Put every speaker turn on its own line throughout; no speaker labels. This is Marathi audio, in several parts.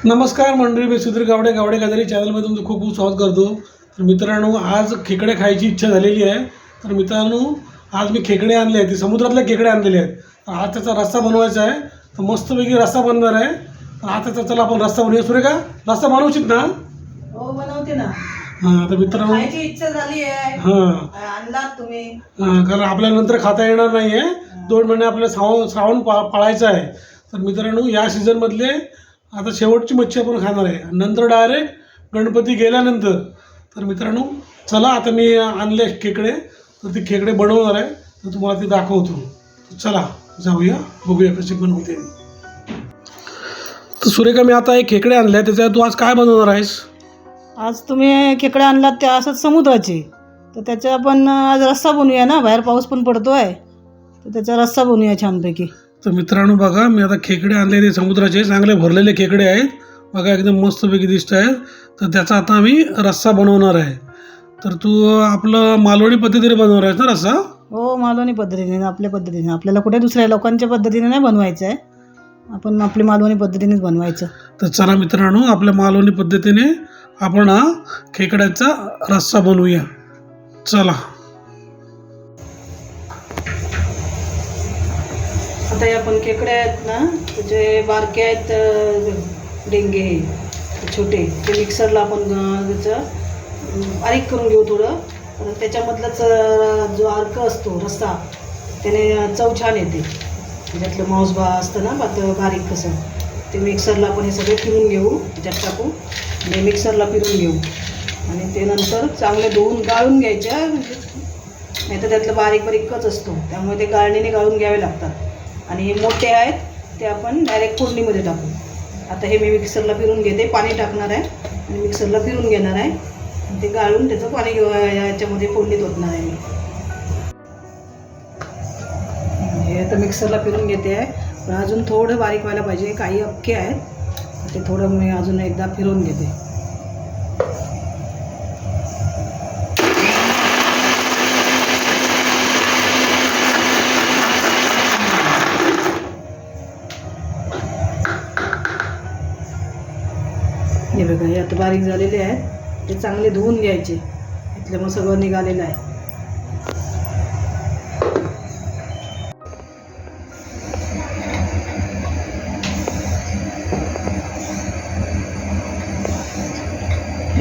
नमस्कार मंडळी, मी सुधीर गावडे गाजरी चॅनलमध्ये तुमचं खूप खूप स्वागत करतो. तर मित्रांनो, आज खेकडे खायची इच्छा झालेली आहे. तर मित्रांनो, आज मी खेकडे आणले आहेत, ते समुद्रातले खेकडे आणलेले आहेत. आज त्याचा रस्सा बनवायचा आहे. तर मस्तपैकी रस्सा बनणार आहे. तर आज त्याचा चला आपण रस्सा बनवूया. सुरेखा, रस्सा बनवशील ना?
हो, बनवते ना.
हां, तर मित्रांनो
खायची इच्छा झाली आहे.
हां
आणलात तुम्ही.
कारण आपल्याला नंतर खाता येणार नाही आहे. 2 महिने आपल्याला श्रावण पाळायचं आहे. तर मित्रांनो, या सीझनमधले आता शेवटची मच्छी आपण खाणार आहे. नंतर डायरेक्ट गणपती गेल्यानंतर. तर मित्रांनो, चला आता मी आणले खेकडे. तर ते खेकडे बनवणार आहे. तर तुम्हाला ते दाखवतो. चला जाऊया, बघूया कसे बनवते. तर सुरेखा, मी आता एक खेकडे आणले. त्याच्यात तू आज काय बनवणार आहेस?
आज तुम्ही खेकडे आणलात त्या असंच समुद्राचे, तर त्याचा आपण आज रस्सा बनवूया ना. बाहेर पाऊस पण पडतो आहे, तर त्याचा रस्सा बनवूया छानपैकी.
तर मित्रांनो बघा, मी आता खेकडे आणले. ते समुद्राचे चांगले भरलेले खेकडे आहेत. बघा, एकदम मस्तपैकी दिसत आहेत. तर त्याचा आता आम्ही रस्सा बनवणार आहे. तर तू आपलं मालवणी पद्धतीने बनवणार आहेस ना रस्सा?
हो, मालवणी पद्धतीने, आपल्या पद्धतीने. आपल्याला कुठे दुसऱ्या लोकांच्या पद्धतीने नाही बनवायचं आहे. आपण आपली मालवणी पद्धतीनेच बनवायचं.
तर चला मित्रांनो, आपल्या मालवणी पद्धतीने आपण हा खेकड्याचा रस्सा बनवूया. चला.
आता हे आपण खेकडे आहेत ना, त्याचे बारके आहेत डेंगे, हे छोटे, ते मिक्सरला आपण त्याचं बारीक करून घेऊ थोडं. त्याच्यामधलाच जो अर्क असतो रस्सा, त्याने चव छान येते. त्याच्यातलं मांस असतं ना पातळ बारीक कसं, ते मिक्सरला आपण हे सगळे फिरून घेऊ. त्याच्यात टाकू आणि मिक्सरला फिरून घेऊ. आणि ते नंतर चांगले धुवून गाळून घ्यायच्या. नाही तर त्यातलं बारीक बारीकच असतो, त्यामुळे ते गाळणीने गाळून घ्यावे लागतात. आणि हे मोठे आहेत ते आपण डायरेक्ट फोडणीमध्ये टाकू. आता हे मी मिक्सरला फिरून घेते, पाणी टाकणार आहे आणि मिक्सरला फिरून घेणार आहे. आणि ते गाळून त्याचं पाणी याच्यामध्ये फोडणीत ओतणार आहे मी. हे आता मिक्सरला फिरून घेते आहे, पण अजून थोडं बारीक व्हायला पाहिजे. काही अख्खे आहेत, ते थोडं मी अजून एकदा फिरवून घेते. हे बघा, हे आता बारीक झालेले आहेत. ते चांगले धुवून घ्यायचे, इथलं मग सगळं निघालेलं आहे.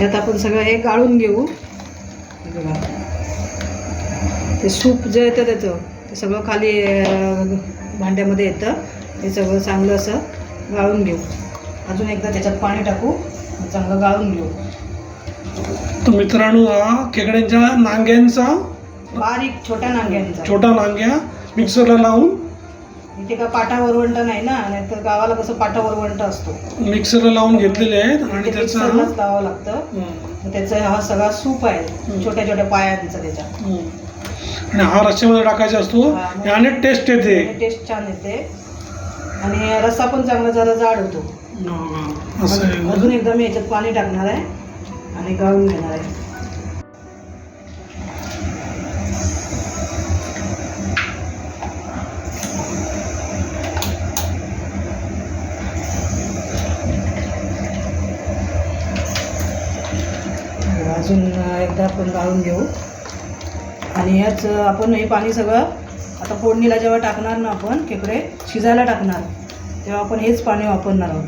यात आपण सगळं हे गाळून घेऊ. हे बघा, ते सूप जे येतं त्याचं, ते सगळं खाली भांड्यामध्ये येतं. ते सगळं चांगलं असं गाळून घेऊ. अजून एकदा त्याच्यात पाणी टाकू, चांगलं गाळून घेऊ.
तर मित्रांनो, हा खेकड्यांच्या नांग्यांचा,
बारीक छोट्या
छोटा नांग्या मिक्सरला लावून,
इथे का पाटा वरवंटा नाही ना, नाहीतर गावाला कसं पाटा वरवंटा असतो,
मिक्सरला लावून घेतलेले आहेत. आणि त्याचा
लावावं लागतं. त्याचा हा सगळा सूप आहे, छोट्या छोट्या पायांचा त्याच्यात.
आणि हा रस्स्यामध्ये टाकायचा असतो. याने टेस्ट येते,
टेस्ट छान येते. आणि रस्सा पण चांगला जरा जाड होतो. अजून एकदा मी याच्यात पाणी टाकणार आहे आणि गाळून घेणार आहे. अजून एकदा आपण गाळून घेऊ. आणि याच आपण हे पाणी सगळं आता फोडणीला जेव्हा टाकणार ना, आपण खेकडे शिजायला टाकणार, तेव्हा आपण हेच पाणी वापरणार आहोत.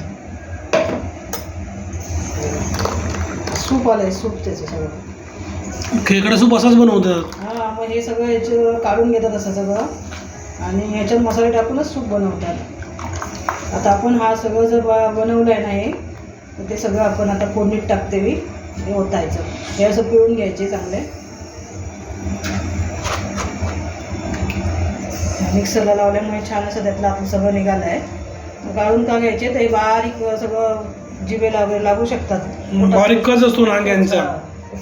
सूप आलंय, सूप त्याचं सगळं.
खेकडा सूप असाच बनवतात.
हां, मग हे सगळं याचं काढून घेतात असं सगळं, आणि ह्याच्यात मसाले टाकूनच सूप बनवतात. आता आपण हा सगळं जर बनवलं आहे ना हे, तर ते सगळं आपण आता फोडणीत टाकते मी. हे ओतायचं, हे असं पिळून घ्यायचे चांगले. मिक्सरला लावल्यामुळे छान असं त्यातलं आपलं सगळं निघालं आहे. गाळून का घ्यायचे, तर हे बारीक सगळं जिभे लागू शकतात.
बारीकच असतो नांग्यांचा,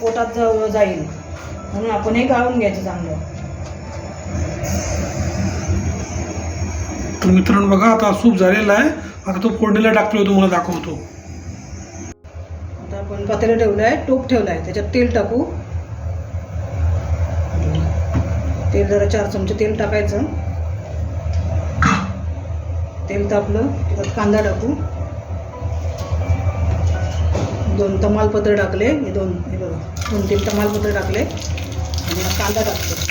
पोटात जाईल म्हणून आपण हे गाळून घ्यायचं चांगलं.
तर मित्रांनो बघा, आता सूप झालेला आहे. आता तो फोडणीला टाकतोय, तुम्हाला दाखवतो.
आता आपण पातेलं ठेवलं आहे, टोप ठेवलं आहे, त्याच्यात तेल टाकू. तेल जरा 4 चमचे तेल टाकायचं. तेल तापलं, त्यात कांदा टाकू. 2 तमालपत्र टाकले, हे बघा 2-3 तमालपत्र टाकले आणि हा कांदा टाकतो.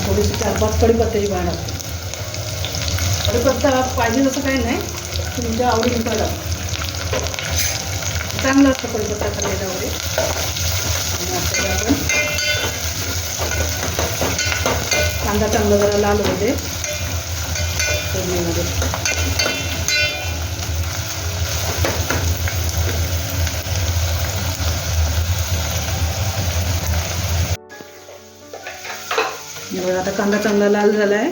थोडीशी 4-5 कढीपत्त्याची पानं टाकते. कढीपत्ता पाहिजे तसं काही नाही, तुमच्या आवडीनुसार टाका. चांगलं असतं कढीपत्ता खाल्ल्याच्यामध्ये. आणि आता आपण कांदा चांगला जरा लाल होते फोडणीमध्ये. आता कांदा चांगला लाल झाला आहे.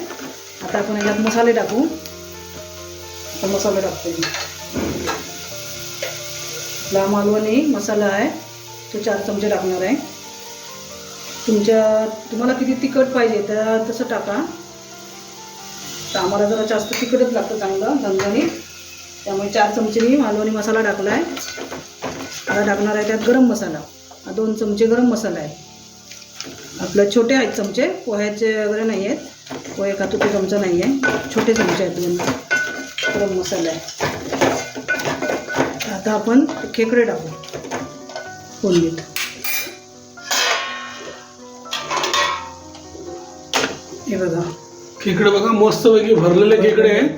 आता आपण याच्यात मसाले टाकू. आता मसाला टाकते मी. आपला मालवणी मसाला आहे तो 4 चमचे टाकणार आहे. तुम्हाला किती तिखट पाहिजे तर तसं टाका. तर आम्हाला जरा जास्त तिखटच लागतं, चांगलं झणझणीत, त्यामुळे 4 चमचे मी मालवणी मसाला टाकला आहे. आता टाकणार आहे त्यात गरम मसाला. 2 चमचे गरम मसाला आहे. आपलं छोटे आहेत चमचे, पोह्याचे वगैरे नाही आहेत, पोहे खातो ते चमचा नाही आहे, छोटे चमचे आहेत 2 गरम मसाला आहे. आता आपण खेकडे टाकू फोडणीत. हे बघा
खेकडे बघा मस्तपैकी भरलेले खेकडे आहेत.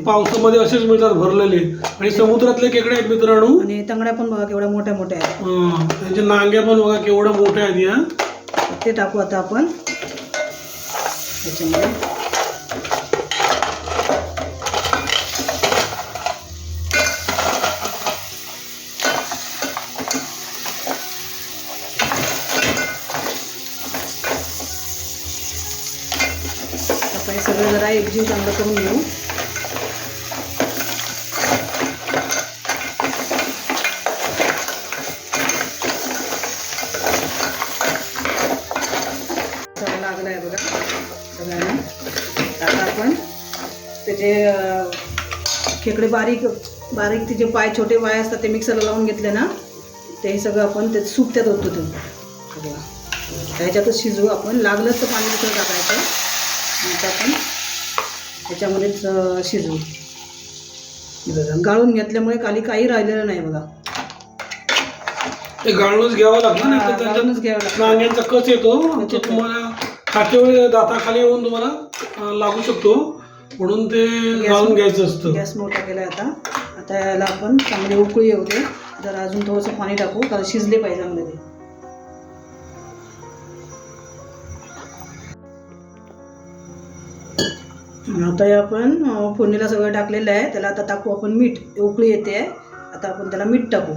पावसामध्ये असेच मिळतात भरलेले, आणि समुद्रातले खेकडे आहेत मित्रांनो.
आणि तंगड्या पण बघा केवढ्या मोठ्या मोठ्या आहेत.
त्यांच्या नांग्या पण बघा केवढ्या मोठ्या आहेत या.
ते टाकू आता आपण त्याच्यामध्ये. आता हे सगळं जरा एकजीव चांगलं करून घेऊ. लागला आहे बघा सगळ्यांना. आता आपण त्याचे खेकडे बारीक तिचे पाय, छोटे पाय असतात ते मिक्सरला लावून घेतले ना, ते सगळं आपण ते सूप त्यात होतो ते बघा. ह्याच्यातच शिजवू आपण. लागलं तर पाणी दुसरं टाकायचं. नंतर आपण त्याच्यामध्येच शिजवू. बघा गाळून घेतल्यामुळे खाली काही राहिलेलं नाही बघा.
ते गाळूनच घ्यावं लागतं, नाही तर
गाळूनच घ्यावं लागतं.
नांग्यांचा कच येतो, तो तुम्हाला खातेवेळी दाताखाली येऊन तुम्हाला लागू शकतो, म्हणून ते गाळून घ्यायचं असतं.
गॅस मोठा केला आता. आता याला आपण चांगली उकळी येऊ दे. जरा अजून थोडंसं पाणी टाकू, कारण शिजले पाहिजे चांगले ते. आता हे आपण फोडणीला सगळं टाकलेलं आहे. त्याला आता टाकू आपण मीठ. उकळी येते आहे, आता आपण त्याला मीठ टाकू.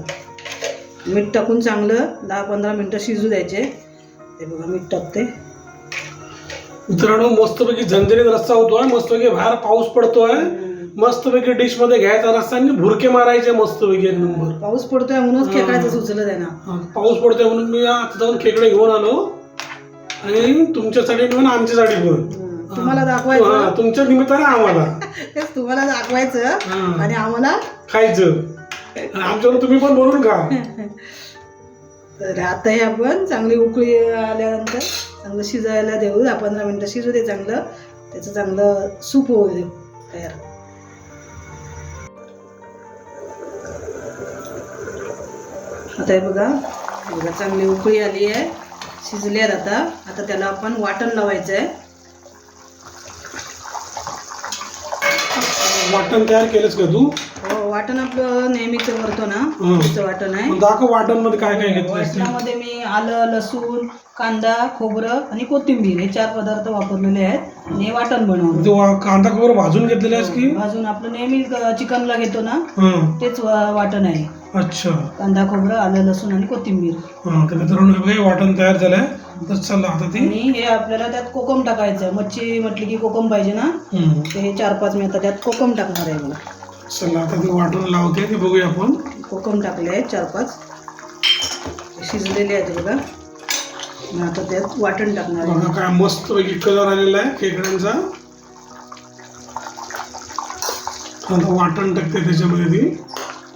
मीठ टाकून चांगलं 10-15 मिनटं शिजू द्यायचे. हे बघा मीठ टाकते.
मित्रांनो मस्तपैकी झणझणीत रस्सा होतोय. मस्तपैकी बाहेर पाऊस पडतोय. मस्तपैकी डिश मध्ये घ्यायचा रस्सा आणि भुरके मारायचे मस्तपैकी 1 नंबर.
पाऊस पडतोय म्हणूनच खेकड्याचं सुचलं त्यांना.
पाऊस पडतोय म्हणून मी आता जाऊन खेकडे घेऊन आलो, आणि तुमच्यासाठी पण आमच्यासाठी पण.
तुम्हाला दाखवायचं,
तुमच्या निमित्ताने आम्हाला
तेच तुम्हाला दाखवायचं आणि आम्हाला
खायचं. आमच्यावर तुम्ही पण बनवून खा.
तर आता हे आपण चांगली उकळी आल्यानंतर चांगलं शिजायला देऊ. 10-15 मिनटं शिजू दे चांगलं. त्याचं चांगलं सूप होऊ दे तयार. आता हे बघा चांगली उकळी आली आहे, शिजले आहेत. आता त्याला आपण वाटण लावायचं आहे.
वाटण तयार केलंच का तू?
हो, वाटण आपलं नेहमीचं करतो ना, त्याचं वाटण आहे.
दाखव वाटण मध्ये काय काय घेतलं.
वाटणामध्ये मी आलं, लसूण, कांदा, खोबरं आणि कोथिंबीर हे 4 पदार्थ वापरलेले आहेत आणि हे वाटण बनवलं.
कांदा खोबरं भाजून घेतलेलं आहेस की?
भाजून आपलं नेहमी चिकनला घेतो ना तेच वाटण आहे.
अच्छा.
कांदा, खोबरं, आलं, लसूण आणि कोथिंबीर.
तर मित्रांनो हे वाटण तयार झालंय. तर चला आता ती.
आणि हे आपल्याला त्यात कोकम टाकायचं. मच्छी म्हटली की कोकम पाहिजे ना, ते 4-5 मी आता त्यात कोकम टाकणार आहे मला.
चला आता ती वाटण लावते, ते बघूया आपण.
कोकम टाकले आहेत 4-5 शिजलेले आहेत बघा. आता त्यात वाटण टाकणार आहे.
बघा काय मस्त पैकी कलर आलेला आहे खेकड्यांचा. आता वाटण टाकते त्याच्यामध्ये ती.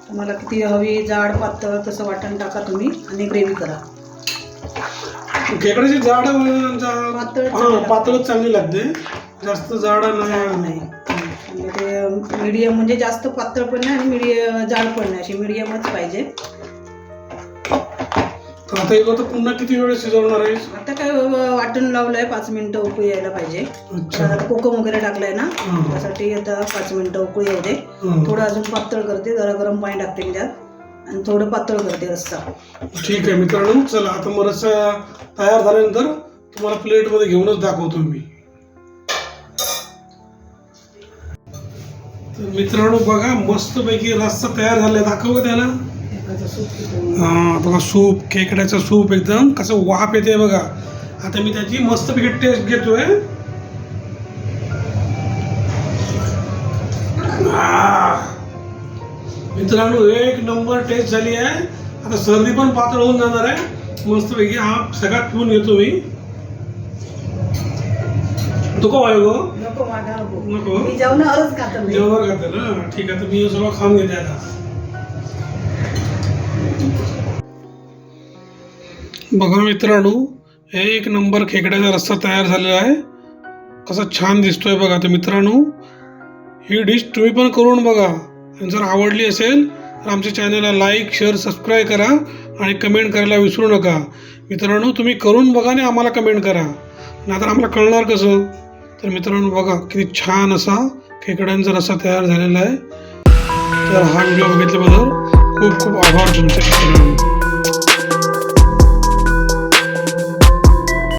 तुम्हाला किती हवी, जाड, पातळ तसं वाटण टाका तुम्ही आणि ग्रेव्ही करा.
खेकड्याची जाड
पातळच चांगली
पातळच चांगली लागते, जास्त जाड नाही.
नाही म्हणजे ते मीडियम, म्हणजे जास्त पातळ पण नाही आणि जाड पण नाही, अशी मीडियमच पाहिजे.
तर आता याला तर पुन्हा किती वेळ शिजवणार आहे?
आता काय वाटण लावलंय, 5 मिनिटं उकळी यायला पाहिजे.
अच्छा.
आता कोकम वगैरे टाकलाय ना,
हा.
त्यासाठी आता 5 मिनिटं उकळी येऊ दे.
हा.
थोडं अजून पातळ करते, जरा गरम पाणी टाकते त्यात आणि थोडं पातळ करते रस्सा.
ठीक आहे मित्रांनो, चला आता मग रस्सा तयार झाल्यानंतर तुम्हाला प्लेटमध्ये घेऊनच दाखवतो मी. तर मित्रांनो बघा, मस्तपैकी रस्सा तयार झालाय, दाखव त्याला. हा बघा, सूप, खेकड्याचं सूप एकदम कसं वाफ येते बघा. आता मी त्याची मस्तपैकी टेस्ट घेतोय. मित्रांनो एक नंबर टेस्ट झाली आहे. आता सर्दी पण पातळ होऊन जाणार आहे मस्तपैकी. हा सगळा पिऊन घेतो मी. नको आहे गो,
नको माझा नको,
नको
मी जेवणावरच खातो मी.
जेवणावर खाते ना, ठीक आहे. तर मी हे सगळं खाऊन घेते आता. बघा मित्रांनो, एक नंबर खेकड्याचा रस्सा तयार झालेला आहे. कसा छान दिसतोय बघा. तर मित्रांनो, ही डिश तुम्ही पण करून बघा आणि जर आवडली असेल तर आमच्या चॅनलला लाईक, शेअर, सबस्क्राईब करा आणि कमेंट करायला विसरू नका. मित्रांनो, तुम्ही करून बघा आणि आम्हाला कमेंट करा, नाहीतर आम्हाला कळणार कसं. तर मित्रांनो बघा, किती छान असा खेकड्यांचा रस्सा तयार झालेला आहे. तर हा व्हिडिओ बघितल्याबद्दल खूप खूप आभार तुमचे मित्रांनो.